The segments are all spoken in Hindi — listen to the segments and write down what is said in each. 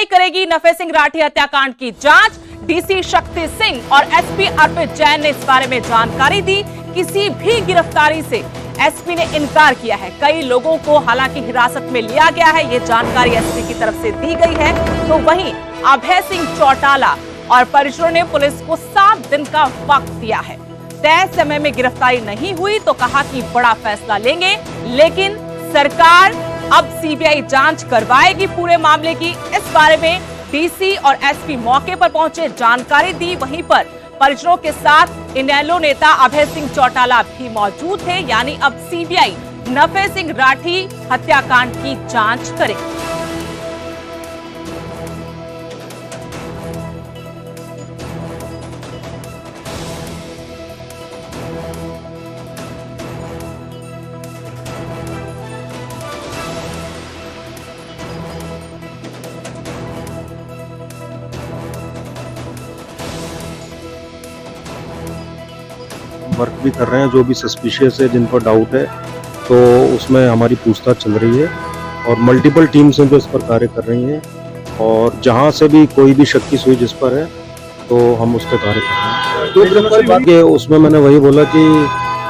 सीबीआई करेगी नफे सिंह राठी हत्याकांड की जांच। डीसी शक्ति सिंह और एसपी अर्पित जैन ने इस बारे में जानकारी दी। किसी भी गिरफ्तारी से एसपी ने इनकार किया है। कई लोगों को हालांकि हिरासत में लिया गया है, ये जानकारी एसपी की तरफ से दी गई है। तो वहीं अभय सिंह चौटाला और परिजनों ने पुलिस को 7 दिन का वक्त दिया है। तय समय में गिरफ्तारी नहीं हुई तो कहा कि बड़ा फैसला लेंगे, लेकिन सरकार अब सीबीआई जांच करवाएगी पूरे मामले की। इस बारे में डीसी और एसपी मौके पर पहुंचे, जानकारी दी। वहीं पर परिजनों के साथ इनेलो नेता अभय सिंह चौटाला भी मौजूद थे। यानी अब सीबीआई नफे सिंह राठी हत्याकांड की जांच करेगी। वर्क भी कर रहे हैं, जो भी सस्पिशियस है, जिन पर डाउट है, तो उसमें हमारी पूछताछ चल रही है और मल्टीपल टीम्स हैं जो इस पर कार्य कर रही हैं। और जहां से भी कोई भी शक की सुई जिस पर है तो हम उस पर कार्य कर रहे हैं। उसमें मैंने वही बोला कि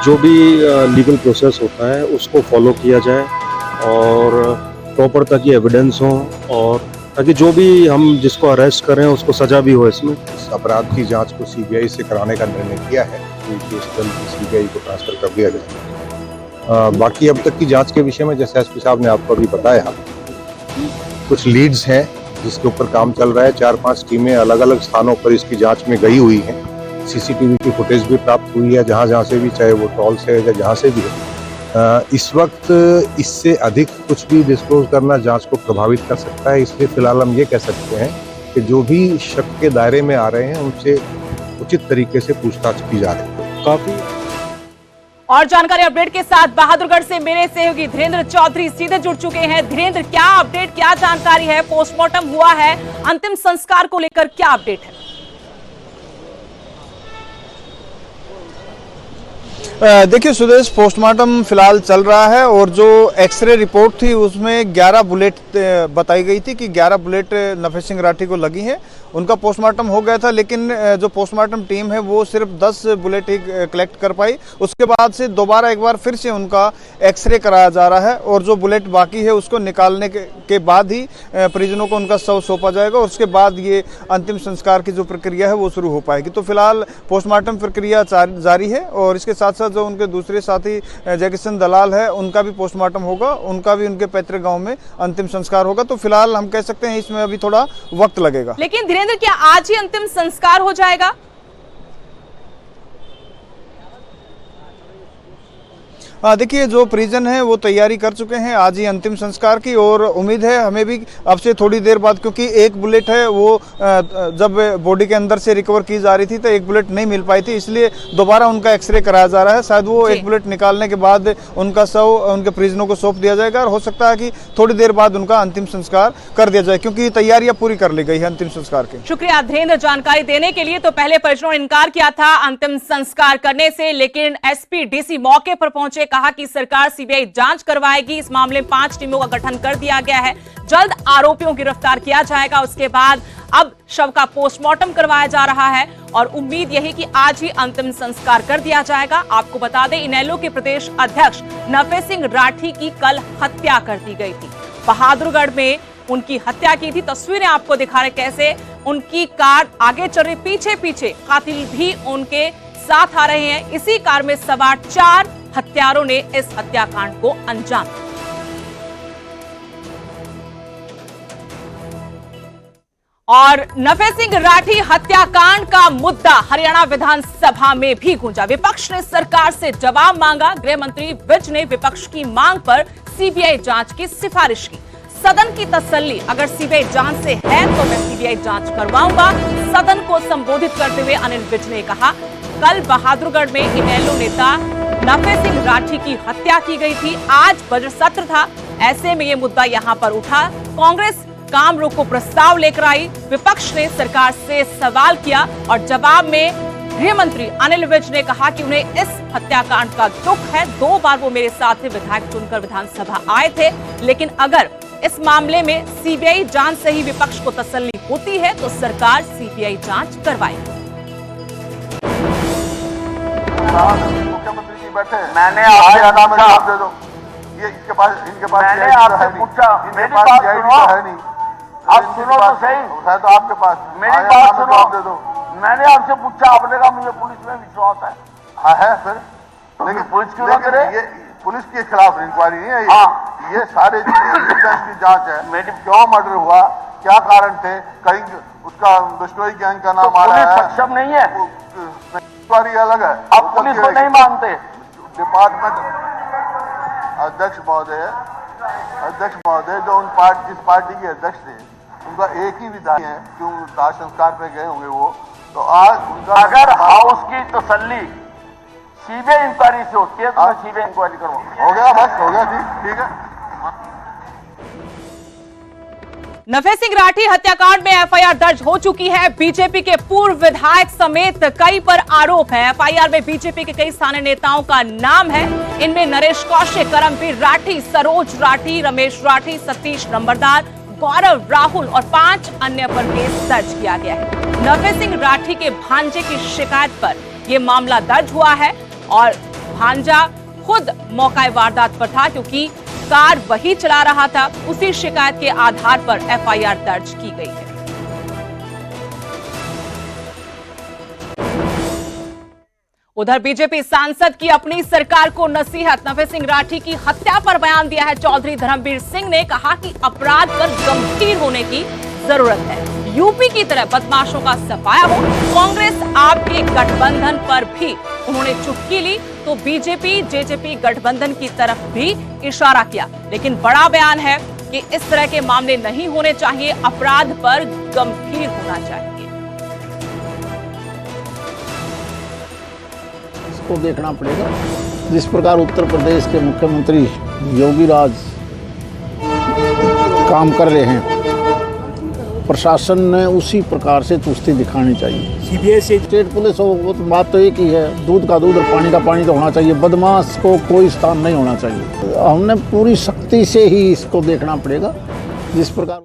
जो भी लीगल प्रोसेस होता है उसको फॉलो किया जाए और प्रॉपर ताकि एविडेंस हो और ताकि जो भी हम जिसको अरेस्ट करें उसको सजा भी हो। इसमें इस अपराध की जांच को सीबीआई से कराने का निर्णय किया है। केस जल्द सीबीआई को ट्रांसफर कर दिया जाए। बाकी अब तक की जांच के विषय में जैसे एसपी साहब ने आपको अभी बताया, कुछ लीड्स हैं जिसके ऊपर काम चल रहा है। 4-5 टीमें अलग अलग स्थानों पर इसकी जांच में गई हुई हैं। सीसीटीवी की फुटेज भी प्राप्त हुई है जहां से भी, चाहे वो टॉल से है या जहां से भी है। इस वक्त इससे अधिक कुछ भी डिस्क्लोज करना जांच को प्रभावित कर सकता है, इसलिए फिलहाल हम ये कह सकते हैं कि जो भी शक के दायरे में आ रहे हैं उनसे उचित तरीके से पूछताछ की जा रही है। काफी और जानकारी अपडेट के साथ बहादुरगढ़ से मेरे सहयोगी धीरेन्द्र चौधरी सीधे जुड़ चुके हैं। धीरेन्द्र, क्या अपडेट, क्या जानकारी है? पोस्टमार्टम हुआ है, अंतिम संस्कार को लेकर क्या अपडेट है? देखिए सुदेश, पोस्टमार्टम फिलहाल चल रहा है और जो एक्सरे रिपोर्ट थी उसमें 11 बुलेट बताई गई थी कि 11 बुलेट नफे सिंह राठी को लगी है। उनका पोस्टमार्टम हो गया था, लेकिन जो पोस्टमार्टम टीम है वो सिर्फ 10 बुलेट ही कलेक्ट कर पाई। उसके बाद से दोबारा एक बार फिर से उनका एक्सरे कराया जा रहा है और जो बुलेट बाकी है उसको निकालने के बाद ही परिजनों को उनका शव सौंपा जाएगा और उसके बाद ये अंतिम संस्कार की जो प्रक्रिया है वो शुरू हो पाएगी। तो फिलहाल पोस्टमार्टम प्रक्रिया जारी है और इसके साथ साथ जो उनके दूसरे साथी जयकिशन दलाल है उनका भी पोस्टमार्टम होगा, उनका भी उनके पैतृक गांव में अंतिम संस्कार होगा। तो फिलहाल हम कह सकते हैं इसमें अभी थोड़ा वक्त लगेगा। लेकिन धीरेन्द्र, क्या आज ही अंतिम संस्कार हो जाएगा? देखिए जो परिजन है वो तैयारी कर चुके हैं आज ही अंतिम संस्कार की और उम्मीद है हमें भी अब से थोड़ी देर बाद, क्योंकि एक बुलेट है वो जब बॉडी के अंदर से रिकवर की जा रही थी तो एक बुलेट नहीं मिल पाई थी, इसलिए दोबारा उनका एक्सरे कराया जा रहा है। शायद वो एक बुलेट निकालने के बाद उनका शव उनके परिजनों को सौंप दिया जाएगा और हो सकता है कि थोड़ी देर बाद उनका अंतिम संस्कार कर दिया जाए, क्योंकि तैयारियां पूरी कर ली गई है अंतिम संस्कार की। शुक्रिया धीरेन्द्र जानकारी देने के लिए। तो पहले परिजनों ने इनकार किया था अंतिम संस्कार करने से, लेकिन एसपी डीसी मौके पर पहुंचे, कहा कि सरकार सीबीआई जांच करवाएगी। इस मामले में 5 टीमों का गठन कर दिया गया है, जल्द आरोपियों को गिरफ्तार किया जाएगा। उसके बाद अब शव का पोस्टमार्टम करवाया जा रहा है और उम्मीद यही कि आज ही अंतिम संस्कार कर दिया जाएगा। आपको बता दें, इनेलो के प्रदेश अध्यक्ष नफे सिंह राठी की कल हत्या कर दी गई थी। बहादुरगढ़ में उनकी हत्या की थी। तस्वीरें आपको दिखा रहे कैसे उनकी कार आगे चल रही, पीछे पीछे कातिल भी उनके साथ आ रहे हैं। इसी कार में सवार 4 हत्यारों ने इस हत्याकांड को अंजाम दिया। और नफे सिंह राठी हत्याकांड का मुद्दा हरियाणा विधानसभा में भी गूंजा। विपक्ष ने सरकार से जवाब मांगा। गृह मंत्री विज ने विपक्ष की मांग पर सीबीआई जांच की सिफारिश की। सदन की तसल्ली, अगर सीबीआई जांच से है तो मैं सीबीआई जांच करवाऊंगा। सदन को संबोधित करते हुए अनिल विज ने कहा, कल बहादुरगढ़ में इनेलो नेता नफे सिंह राठी की हत्या की गई थी। आज बजट सत्र था, ऐसे में ये मुद्दा यहां पर उठा। कांग्रेस काम रोको प्रस्ताव लेकर आई। विपक्ष ने सरकार से सवाल किया और जवाब में गृह मंत्री अनिल विज ने कहा कि उन्हें इस हत्याकांड का दुख है। 2 बार वो मेरे साथ थे, विधायक चुनकर विधानसभा आए थे, लेकिन अगर इस मामले में सीबीआई जांच से ही विपक्ष को तसल्ली होती है तो सरकार सीबीआई जांच करवाएगी। मुख्यमंत्री जी बैठे हैं, मैंने आपसे जवाब दे दो। ये इनके पास मैंने आपसे पूछा, मेरी बात सुनो, है नहीं, आप सुनो तो सही है, तो आपके पास मेरी बात सुनो, दे दो। मैंने आपसे पूछा, आपने कहा मुझे पुलिस में विश्वास है। हाँ है फिर, लेकिन पुलिस क्यों ना करे? ये पुलिस के खिलाफ इंक्वायरी नहीं है। हाँ, ये सारे की जांच है। मेरी क्यों मर्डर हुआ, क्या कारण थे, कहीं उसका दुष्टोई गैंग का नाम आ रहा है, सक्षम नहीं है, इंक्वायरी अलग है। आप पुलिस को नहीं मानते? डिपार्टमेंट अध्यक्ष महोदय जो जिस पार्टी के अध्यक्ष थे, उनका एक ही विधायक है, क्यों दाह संस्कार पे गए होंगे वो, तो आज उनका अगर हाउस की तसल्ली सीबीआई इंक्वायरी से होती है तो मैं सीबीआई इंक्वायरी करूंगा। हो गया, बस हो गया, ठीक है। नफे सिंह राठी हत्याकांड में एफआईआर दर्ज हो चुकी है। बीजेपी के पूर्व विधायक समेत कई पर आरोप है। एफआईआर में बीजेपी के कई स्थानीय नेताओं का नाम है। इनमें नरेश कौशिक, करमवीर राठी, सरोज राठी, रमेश राठी, सतीश नंबरदार, गौरव राहुल और 5 अन्य पर केस दर्ज किया गया है। नफे सिंह राठी के भांजे की शिकायत पर यह मामला दर्ज हुआ है और भांजा खुद मौका वारदात पर था क्योंकि कार वही चला रहा था। उसी शिकायत के आधार पर एफआईआर दर्ज की गई है। उधर बीजेपी सांसद की अपनी सरकार को नसीहत। नफे सिंह राठी की हत्या पर बयान दिया है चौधरी धर्मवीर सिंह ने। कहा कि अपराध पर गंभीर होने की जरूरत है। यूपी की तरह बदमाशों का सफाया हो। कांग्रेस आपके गठबंधन पर भी उन्होंने चुटकी ली तो बीजेपी जेजेपी गठबंधन की तरफ भी इशारा किया। लेकिन बड़ा बयान है कि इस तरह के मामले नहीं होने चाहिए, अपराध पर गंभीर होना चाहिए। इसको देखना पड़ेगा। जिस प्रकार उत्तर प्रदेश के मुख्यमंत्री योगी राज काम कर रहे हैं, प्रशासन ने उसी प्रकार से चुस्ती दिखानी चाहिए। सीबीआई से स्टेट पुलिस हो, वो तो बात तो एक ही है, दूध का दूध और पानी का पानी तो होना चाहिए। बदमाश को कोई स्थान नहीं होना चाहिए। हमने पूरी सख्ती से ही इसको देखना पड़ेगा। जिस प्रकार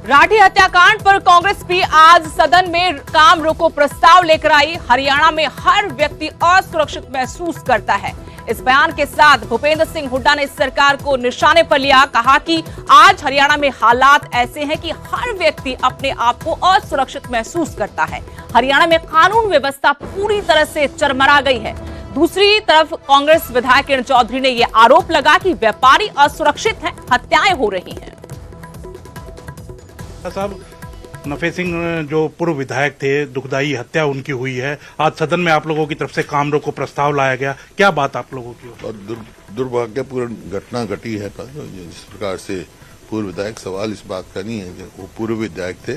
राठी हत्याकांड पर कांग्रेस भी आज सदन में काम रोको प्रस्ताव लेकर आई। हरियाणा में हर व्यक्ति असुरक्षित महसूस करता है। इस बयान के साथ भूपेंद्र सिंह हुड्डा ने सरकार को निशाने पर लिया। कहा कि आज हरियाणा में हालात ऐसे हैं कि हर व्यक्ति अपने आप को असुरक्षित महसूस करता है। हरियाणा में कानून व्यवस्था पूरी तरह से चरमरा गई है। दूसरी तरफ कांग्रेस विधायक किरण चौधरी ने यह आरोप लगा कि व्यापारी असुरक्षित हैं, हत्याएं हो रही हैं। साहब, नफे सिंह जो पूर्व विधायक थे, दुखदाई हत्या उनकी हुई है। आज सदन में आप लोगों की तरफ से काम रोको प्रस्ताव लाया गया, क्या बात आप लोगों की? और दुर्भाग्यपूर्ण घटना घटी है। जिस प्रकार से पूर्व विधायक, सवाल इस बात का नहीं है कि वो पूर्व विधायक थे,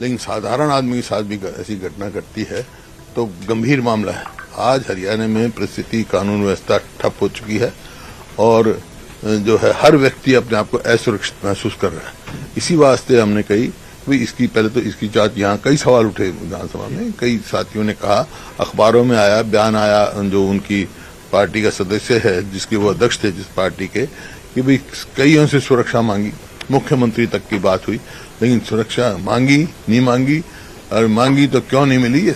लेकिन साधारण आदमी के साथ भी ऐसी घटना घटती है तो गंभीर मामला है। आज हरियाणा में परिस्थिति, कानून व्यवस्था ठप हो चुकी है और जो है हर व्यक्ति अपने आप को असुरक्षित महसूस कर रहा है। इसी वास्ते हमने कही इसकी पहले तो इसकी जांच, यहाँ कई सवाल उठे विधानसभा में, कई साथियों ने कहा, अखबारों में आया, बयान आया, जो उनकी पार्टी का सदस्य है जिसके वो अध्यक्ष थे जिस पार्टी के, कि भाई कईयों से सुरक्षा मांगी, मुख्यमंत्री तक की बात हुई, लेकिन सुरक्षा मांगी नहीं मांगी और मांगी तो क्यों नहीं मिली, ये